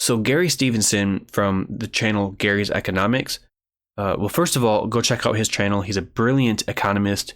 So Gary Stevenson from the channel Gary's Economics, well, first of all, go check out his channel. He's a brilliant economist.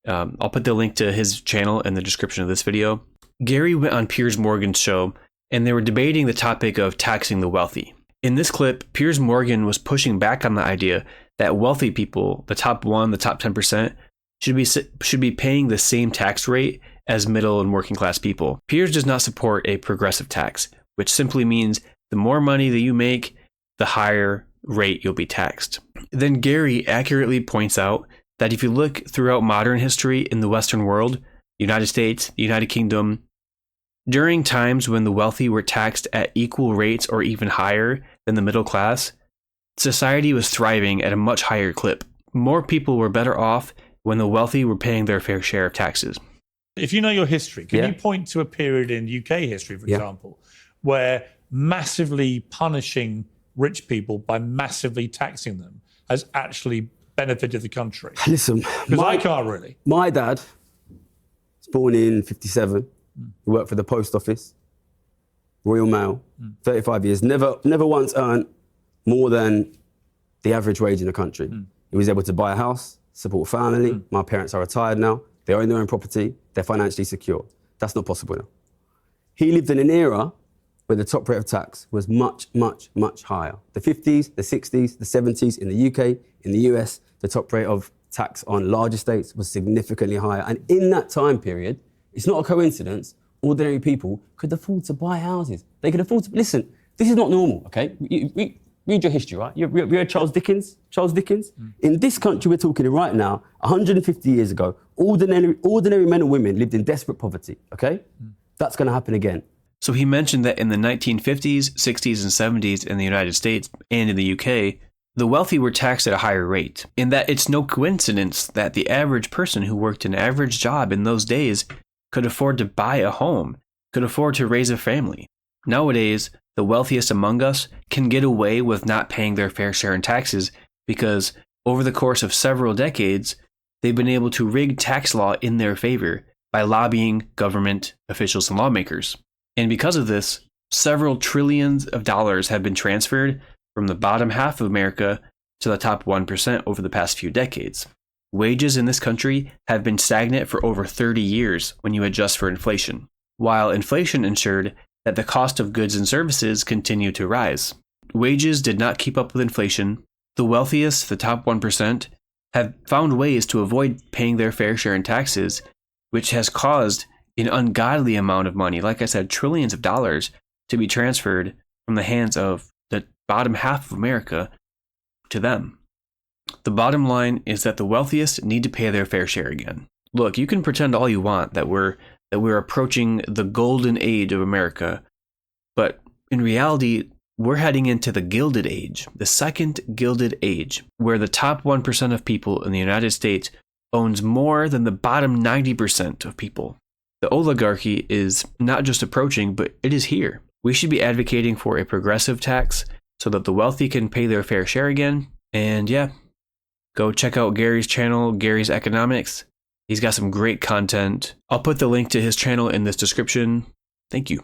I'll put the link to his channel in the description of this video. Gary went on Piers Morgan's show, and they were debating the topic of taxing the wealthy. In this clip, Piers Morgan was pushing back on the idea that wealthy people, the top 10%, should be paying the same tax rate as middle and working class people. Piers does not support a progressive tax, which simply means the more money that you make, the higher rate you'll be taxed. Then Gary accurately points out that if you look throughout modern history in the Western world, United States, the United Kingdom, during times when the wealthy were taxed at equal rates or even higher than the middle class, society was thriving at a much higher clip. More people were better off when the wealthy were paying their fair share of taxes. If you know your history, can you point to a period in UK history, for example, where massively punishing rich people by massively taxing them has actually benefited the country? Listen, because I can't really. My dad was born in 57. He worked for the post office, Royal Mail, 35 years. Never once earned more than the average wage in the country. He was able to buy a house, support a family. My parents are retired now. They own their own property. They're financially secure. That's not possible now. He lived in an era where the top rate of tax was much, much, much higher. The 50s, the 60s, the 70s in the UK, in the US, the top rate of tax on large estates was significantly higher. And in that time period, it's not a coincidence, ordinary people could afford to buy houses. They could afford to, listen, this is not normal, okay? Read your history, right? You read Charles Dickens? In this country we're talking in right now, 150 years ago, ordinary men and women lived in desperate poverty, okay? That's gonna happen again. So he mentioned that in the 1950s, 60s, and 70s in the United States and in the UK, the wealthy were taxed at a higher rate, and that it's no coincidence that the average person who worked an average job in those days could afford to buy a home, could afford to raise a family. Nowadays, the wealthiest among us can get away with not paying their fair share in taxes because over the course of several decades, they've been able to rig tax law in their favor by lobbying government officials and lawmakers. And because of this, several trillions of dollars have been transferred from the bottom half of America to the top 1% over the past few decades. Wages in this country have been stagnant for over 30 years when you adjust for inflation, while inflation ensured that the cost of goods and services continued to rise. Wages did not keep up with inflation. The wealthiest, the top 1%, have found ways to avoid paying their fair share in taxes, which has caused an ungodly amount of money, like I said, trillions of dollars, to be transferred from the hands of the bottom half of America to them. The bottom line is that the wealthiest need to pay their fair share again. Look, you can pretend all you want that we're approaching the golden age of America, but in reality, we're heading into the Gilded Age, the second Gilded Age, where the top 1% of people in the United States owns more than the bottom 90% of people. The oligarchy is not just approaching, but it is here. We should be advocating for a progressive tax so that the wealthy can pay their fair share again. And yeah, go check out Gary's channel, Gary's Economics. He's got some great content. I'll put the link to his channel in this description. Thank you.